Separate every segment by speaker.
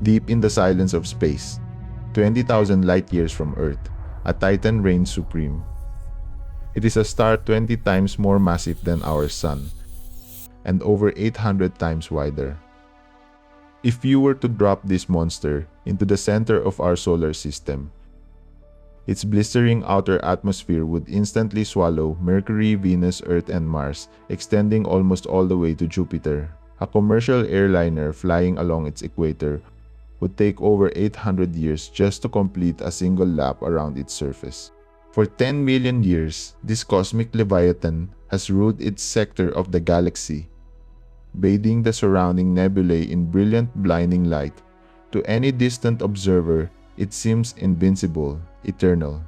Speaker 1: Deep in the silence of space, 20,000 light-years from Earth, a Titan reigns supreme. It is a star 20 times more massive than our Sun, and over 800 times wider. If you were to drop this monster into the center of our solar system, its blistering outer atmosphere would instantly swallow Mercury, Venus, Earth, and Mars, extending almost all the way to Jupiter. A commercial airliner flying along its equator would take over 800 years just to complete a single lap around its surface. For 10 million years, this cosmic leviathan has ruled its sector of the galaxy, bathing the surrounding nebulae in brilliant, blinding light. To any distant observer, it seems invincible, eternal.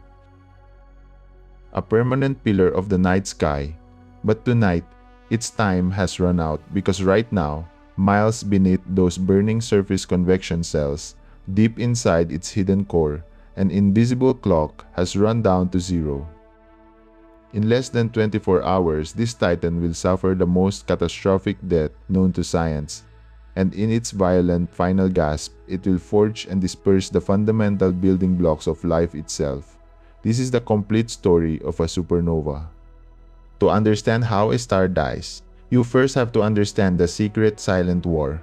Speaker 1: A permanent pillar of the night sky, but tonight, its time has run out because right now, miles beneath those burning surface convection cells, deep inside its hidden core, an invisible clock has run down to zero. In less than 24 hours, this Titan will suffer the most catastrophic death known to science, and in its violent final gasp, it will forge and disperse the fundamental building blocks of life itself. This is the complete story of a supernova. To understand how a star dies, you first have to understand the secret silent war.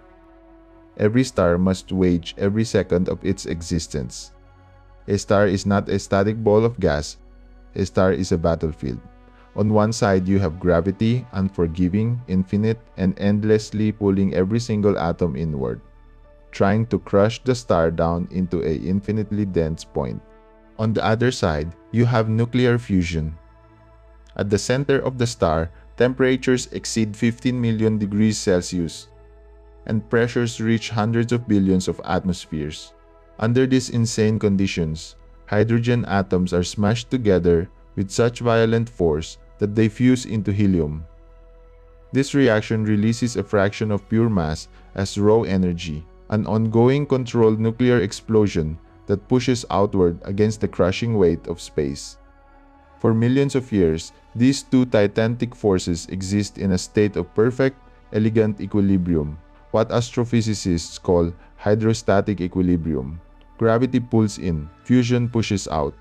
Speaker 1: Every star must wage every second of its existence. A star is not a static ball of gas. A star is a battlefield. On one side, you have gravity, unforgiving, infinite, and endlessly pulling every single atom inward, trying to crush the star down into an infinitely dense point. On the other side, you have nuclear fusion. At the center of the star, temperatures exceed 15 million degrees Celsius, and pressures reach hundreds of billions of atmospheres. Under these insane conditions, hydrogen atoms are smashed together with such violent force that they fuse into helium. This reaction releases a fraction of pure mass as raw energy, an ongoing controlled nuclear explosion that pushes outward against the crushing weight of space. For millions of years, these two titanic forces exist in a state of perfect, elegant equilibrium, what astrophysicists call hydrostatic equilibrium. Gravity pulls in, fusion pushes out.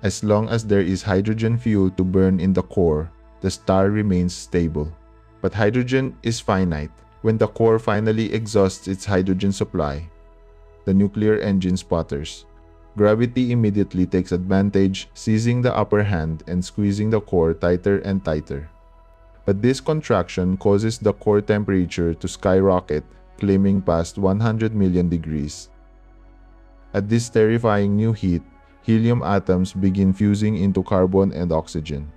Speaker 1: As long as there is hydrogen fuel to burn in the core, the star remains stable. But hydrogen is finite. When the core finally exhausts its hydrogen supply, the nuclear engine sputters. Gravity immediately takes advantage, seizing the upper hand and squeezing the core tighter and tighter. But this contraction causes the core temperature to skyrocket, climbing past 100 million degrees. At this terrifying new heat, helium atoms begin fusing into carbon and oxygen.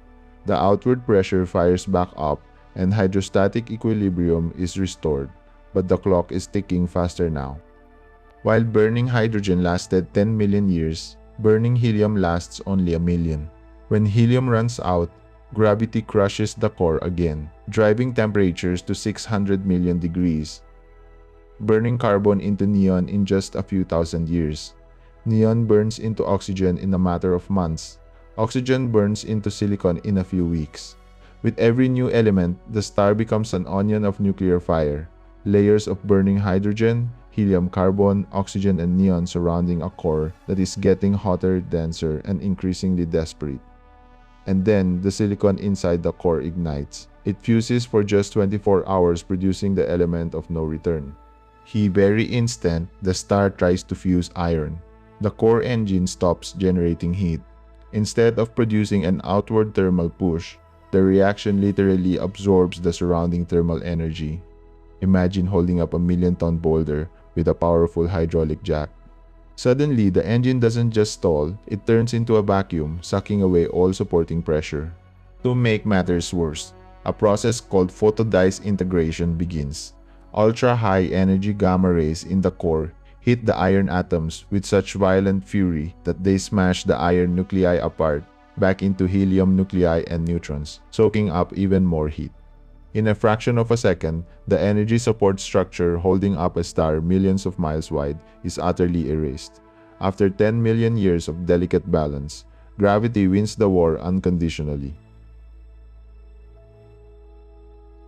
Speaker 1: The outward pressure fires back up and hydrostatic equilibrium is restored, but the clock is ticking faster now. While burning hydrogen lasted 10 million years, burning helium lasts only a million. When helium runs out, gravity crushes the core again, driving temperatures to 600 million degrees, burning carbon into neon in just a few thousand years. Neon burns into oxygen in a matter of months. Oxygen burns into silicon in a few weeks. With every new element, the star becomes an onion of nuclear fire. Layers of burning hydrogen, helium, carbon, oxygen, and neon surrounding a core that is getting hotter, denser, and increasingly desperate. And then, the silicon inside the core ignites. It fuses for just 24 hours, producing the element of no return. The very instant, the star tries to fuse iron. The core engine stops generating heat. Instead of producing an outward thermal push, the reaction literally absorbs the surrounding thermal energy. Imagine holding up a million-ton boulder with a powerful hydraulic jack. Suddenly, the engine doesn't just stall, it turns into a vacuum, sucking away all supporting pressure. To make matters worse, a process called photodisintegration begins. Ultra-high energy gamma rays in the core hit the iron atoms with such violent fury that they smash the iron nuclei apart back into helium nuclei and neutrons, soaking up even more heat. In a fraction of a second, the energy support structure holding up a star millions of miles wide is utterly erased. After 10 million years of delicate balance, gravity wins the war unconditionally.